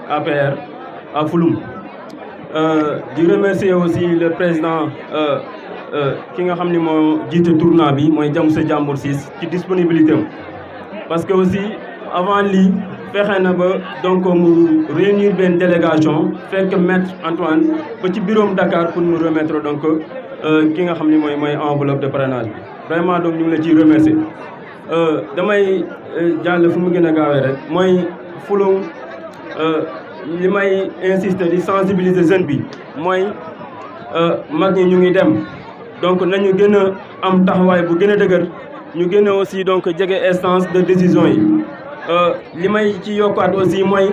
APR à Fouloum. Je remercie aussi le président qui nga xam ni moo jiite tournoi bi mooy Jamse Jambour Ciss ci disponibilité am parce que aussi avant lii fexe na ba donc mu réunir benn délégation fekk maître Antoine ba ci bureau Dakar pour nous remettre donc ki nga xam ni mooy enveloppe de parrainage bi vraiment donc ñu ngi la ciy remercier damay jàll fu mu gën a gaawee rek mooy Fouloum li may insister di sensibiliser jeune bi mooy mag ñi ñu ngi dem donc nañu gën a am taxawaay bu gën a dëgër ñu gën a aussi donc jege instance de décision yi li may ci yokkaat aussi mooy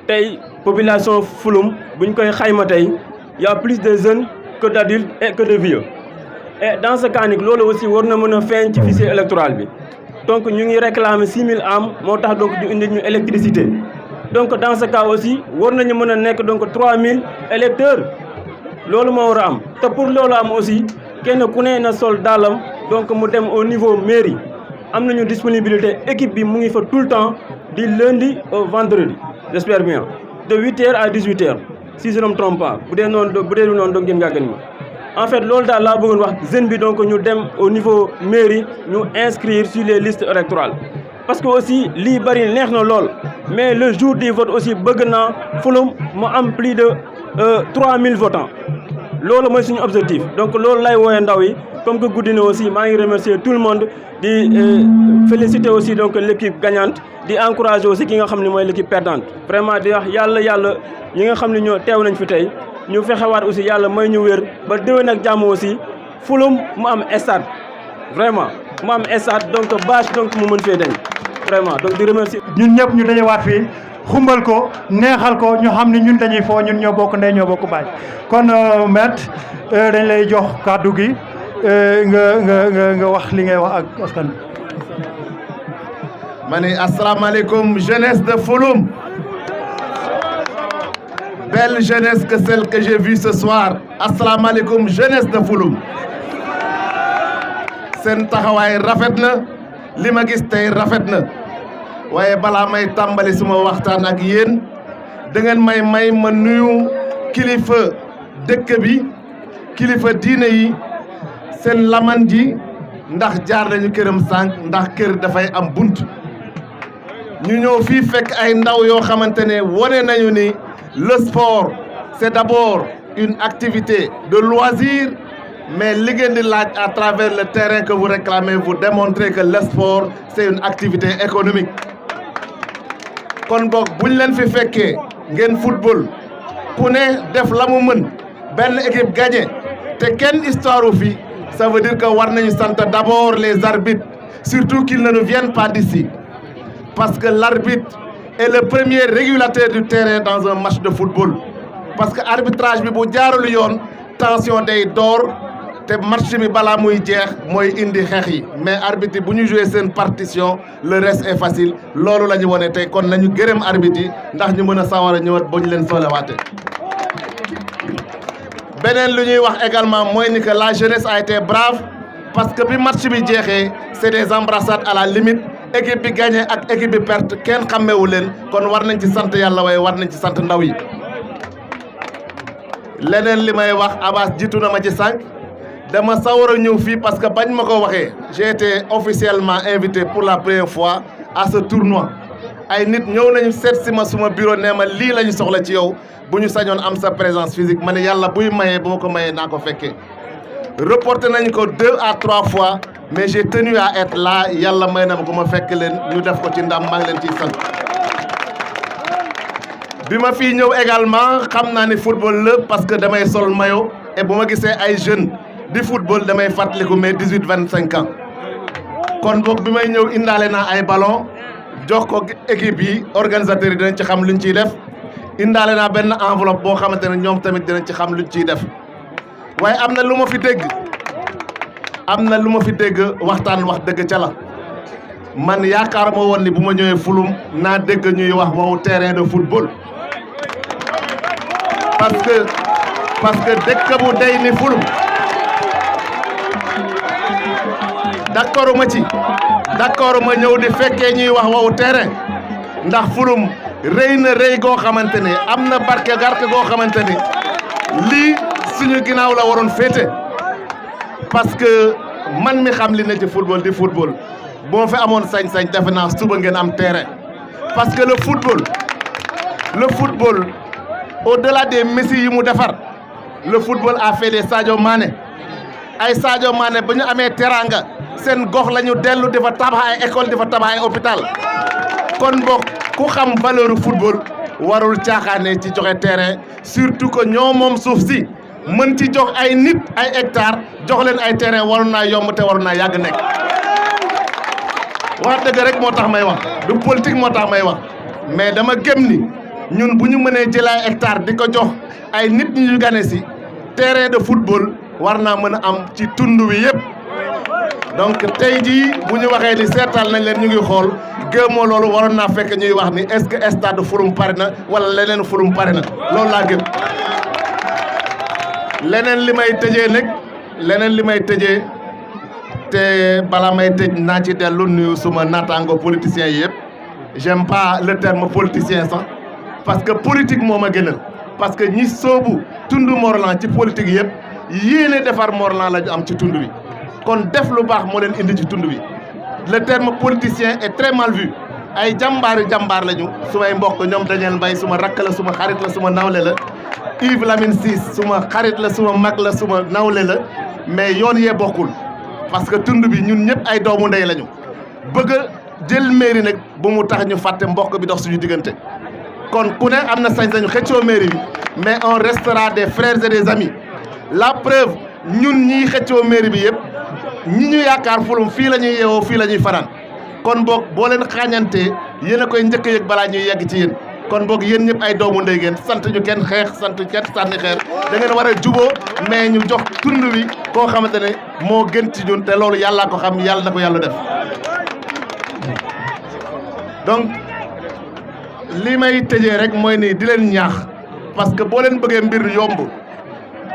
tey population Fouloum buñ koy xayma tey y a plus de jeunes que d'adultes et que de vieux et dans ce cas nag loolu aussi war na mën a feeñ ci fichier électoral bi donc ñu ngi réclamer 6000 âmes moo tax donc ñu indi ñu électricité donc dans ce cas aussi war nañu mën a nekk donc 3000 électeurs loolu moo war a am te pour loolu am aussi kenn ku ne na sol daalam donc mu dem au niveau mairie am nañu disponibilité équipe bi mu ngi fa tout le temps du lundi au vendredi j'espère bien de 8h à 18h si je ne me trompe pas bu dee noonu donc ngeen gàggan ma en fait loolu daal laa bëggoon wax jeune bi donc ñu dem au niveau mairie ñu inscrire sur les listes électorales parce que aussi lii bari neex na lool mais le jour du vote aussi bëgg naa Fouloum mu am plus de 3000 votants loolu mooy suñu objectif donc loolu lay wooyee ndaw yi comme que guddi na aussi maa ngi remercier tout le monde di féliciter aussi donc l'équipe gagnante di encourager aussi ki nga xam ne mooy l'équipe perdante vraiment di wax yàlla ñi nga xam ne ñoo teew nañ fi tey ñu fexewaat aussi yàlla may ñu wér ba déwén ak jàmm aussi Fouloum mu am stade vraiment mu am stade donc bâche donc mu mën fee dañ vraiment donc di remercier. ñun ñëpp ñu dajewaat fii xumbal ko neexal ko ñu xam ne ñun dañuy foo ñun ñoo bokk ndey ñoo bokk baay kon maître dañ lay jox kàddu gi nga wax li ngay wax ak askan bi. ma ne asalaamaaleykum jeunesse de Fouloum. Belle jeunesse que celle que j'ai vue ce soir. Asalaamaaleykum jeunesse de Fouloum. seen taxawaay rafet na li ma gis tey rafet na waaye balaa may tàmbali suma waxtaan ak yéen da ngeen may ma nuyu kilifa dëkk bi kilifa diine yi seen laman ji ndax jaar nañu këram sànq ndax kër dafay am bunt ñu ñëw fii fekk ay ndaw yoo xamante ne wone nañu ni le sport c'est d'abord une activité de loisir mais li ngeen di laaj à travers le terrain que vous réclamez vous démontrez que le sport c'est une activité économique kon boog buñ leen fi fekkee ngeen football ku ne def la mu mën benn équipe gagné te kenn histoire fi ça veut dire que war nañu sant d'abord les arbitres surtout qu'ils ne nous viennent pas d'ici parce que l'arbitre est le premier régulateur du terrain dans un match de football parce que arbitrage bi bu jaarul yoon tension day door te match bi balaa muy jeex mooy indi xeex yi mais arbitre yi bu ñu jouer seen partition le reste est facile loolu la ñu wone tey kon nañu gërëm arbitre yi ndax ñu mën a sawar a ñëwaat ba ñu leen soolewaate beneen lu ñuy wax également mooy ni que la jeunesse a été brave parce que bi match bi jeexee c'est des embrassades à la limite équipe bi gagné ak équipe bi perte kenn xàmmewu leen kon war nañ ci sant yàlla waaye war nañ ci sant ndaw yi leneen li may wax Abass jiitu na ma ci sànq dama sawar a ñëw fii parce que bañ ma ko waxee j'ai été officiellement invité pour la première fois à ce tournoi ay nit ñëw nañu seet si ma suma bureau nee ma lii la ñu soxla ci yow bu ñu sañoon am sa présence physique ma ne yàlla buy mayee bu ma ko mayee naa ko fekkee reporté nañu ko 2 à 3 fois mais j'ai tenu à être là yàlla may na ma ko ma fekk leen ñu def ko ci ndam maa ngi leen ciy sant bi ma fii ñëw également xam naa ni football la parce que damay sol maillot et bu ma gisee ay jeunes di football damay fàttaliku mes 18-25 ans kon boog bi may ñëw indaale naa ay ballon jox ko équipe yi organisateurs yi dinañ ci xam luñ ciy def indaale naa benn enveloppe boo xamante ne ñoom tamit dinañ ci xam luñ ciy def waaye am na lu ma fi dégg waxtaan wax dëgg ca la man yaakaar ma woon ni bu ma ñëwee Fouloum naa dégg ñuy wax waxu terrain de football parce que dëkk bu day ni Fouloum d'accord ma ñëw di fekkee ñuy wax waxu terrain ndax Fouloum rëy na rëy goo xamante ne am na barke goo xamante ne lii suñu ginnaaw la waroon féete parce que man mi xam li ne ci football di football boo fi amoon sañ-sañ defe naa suba ngeen am terrain parce que le football au-delà des Messi yi mu defar le football a fait des Sadio Mané ay Sadio Mané ba ñu amee teranga seen gox la ñu dellu di fa tabax ay école di fa tabax ay hôpital kon boog ku xam valeur football warul caaxaane ci joxe terrain surtout que ñoo moom suuf si mën ci jox ay nit ay hectares jox leen ay terrain waroon naa yomb te waroon naa yàgg nekk wax dëgg rek moo tax may wax du politique moo tax may wax mais dama gëm ni ñun bu ñu mënee jël ay hectares di ko jox ay nit ñi ñu gane si terrain de football war naa mën a am ci tund wi yëpp donc tey jii bu ñu waxee ni seetal nañ leen ñu ngi xool gëmoo loolu waroon naa fekk ñuy wax ni est-ce que stade Forum pare na wala leneen Forum pare na loolu laa gëm leneen li may tëjee te bala may tëj naa ci dellu nuyu suma naataango politiciens yi yëpp j'aime pas le terme politicien sax parce que politique moo ma gënal parce que ñi soobu tund Morlan ci politique yëpp yéene defar Morlan la ñu am ci tund wi kon def lu baax moo leen indi ci tund wi le terme politicien est très mal vu ay jàmbaar lañu sumay mbokk ñoom Daniel Mbaye suma rakk la suma xarit la suma nawle la Yves Lamine Ciss suma xarit la suma mag la suma nawle la mais yoon yee bokkul parce que tund bi ñun ñëpp ay doomu ndey lañu bëgg a jël mairie nag bu mu tax ñu fàtte mbokk bi dox suñu diggante kon ku ne am na sañ-sañu xëccoo mairie bi mais on restera des frères et des amis la preuve ñun ñii xëccoo mairie bi yëpp ñi ñu yaakaar Fulum fii la ñuy yeewoo fii la ñuy fanaan kon boog boo leen xaañantee yéen a koy njëkk a yëg balaa ñuy yegg ci yéen kon boog yéen ñëpp ay doomu ndey ngeen sant ñu kenn xeex sant kenn sànni xeer da ngeen war a juboo mais ñu jox tund wi koo xamante ne moo gën ci ñun te loolu yàllaa ko xam yàlla na ko yàlla def donc li may tëjee rek mooy ni di leen ñaax parce que boo leen bëggee mbir yomb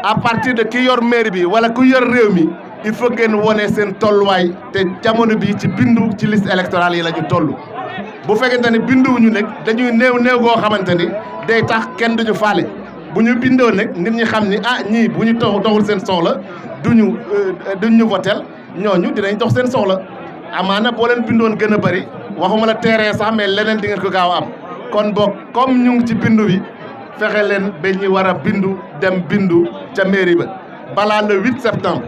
à partir de ki yor mairie bi wala ku yor réew mi il faut ngeen wone seen tolluwaay te jamono bi ci bindu ci liste électorale yi la ñu toll bu fekkente ne binduwuñu nag dañuy néew goo xamante ni day tax kenn duñu faale bu ñu bindoo nag nit ñi xam ni ñii bu ñu doxul seen soxla duñu votel ñooñu dinañ dox seen soxla amaana boo leen bindoon gën a bëri waxuma la terrain sax mais leneen di ngeen ko gaaw a am kon boog comme ñu ngi ci bindu bi fexe leen ba ñi war a bindu dem bindu ca mairie ba balaa le 8 septembre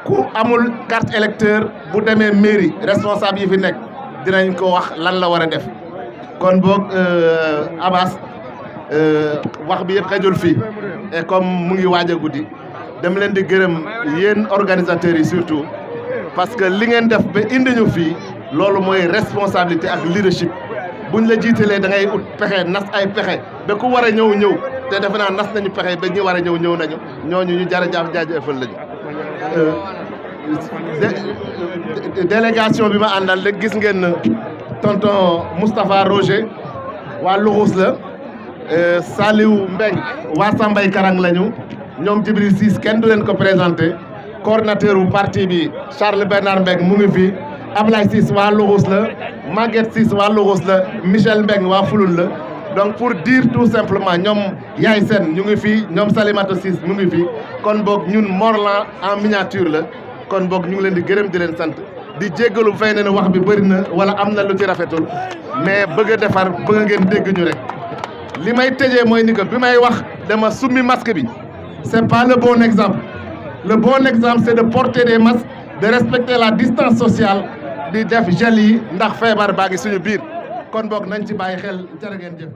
ku amul carte électeur bu demee mairie responsable yi fi nekk dinañ ko wax lan la war a def kon boog Abbas wax bi yëpp xajul fii et comme mu ngi waaj a guddi dem leen di gërëm yéen organisateurs yi surtout parce que li ngeen def ba indi ñu fii loolu mooy responsabilité ak leadership buñ la jiitalee da ngay ut pexe nas ay pexe ba ku war a ñëw te defe naa nas nañu pexe ba ñi war a ñëw nañu ñooñu ñu jaajëfal lañu délégation bi ma àndal rek gis ngeen tonton Moustapha Roger waa Luxus la Saliou Mbeng waa Sambay Karang lañu ñoom Djibril Ciss kenn du leen ko présenté coordinateur bu parti bi Charles Bernard Mbeng mu ngi fi Ablaye Ciss waa Luxus la Maguette Ciss waa Luxus la Michel Mbeng waa Fulun la donc pour dire tout simplement ñoom Yaay Sen ñu ngi fi ñoom Salimata Ciss mu ngi fi kon boog ñun Morlan en miniature la kon boog ñu ngi leen di gërëm di leen sant di jéggalu fay ne wax bi bëri na wala am na lu ci rafetul mais bëgg a defar bëgg ngeen dégg ñu rek li may tëjee mooy ni que bi may wax dama summi masque bi c'est pas le bon exemple le bon exemple c'est de porter des masques de respecter la distance sociale di def gel yi ndax feebar baa ngi suñu biir kon boog nañ ci bàyyi xel jërë ngeen jëf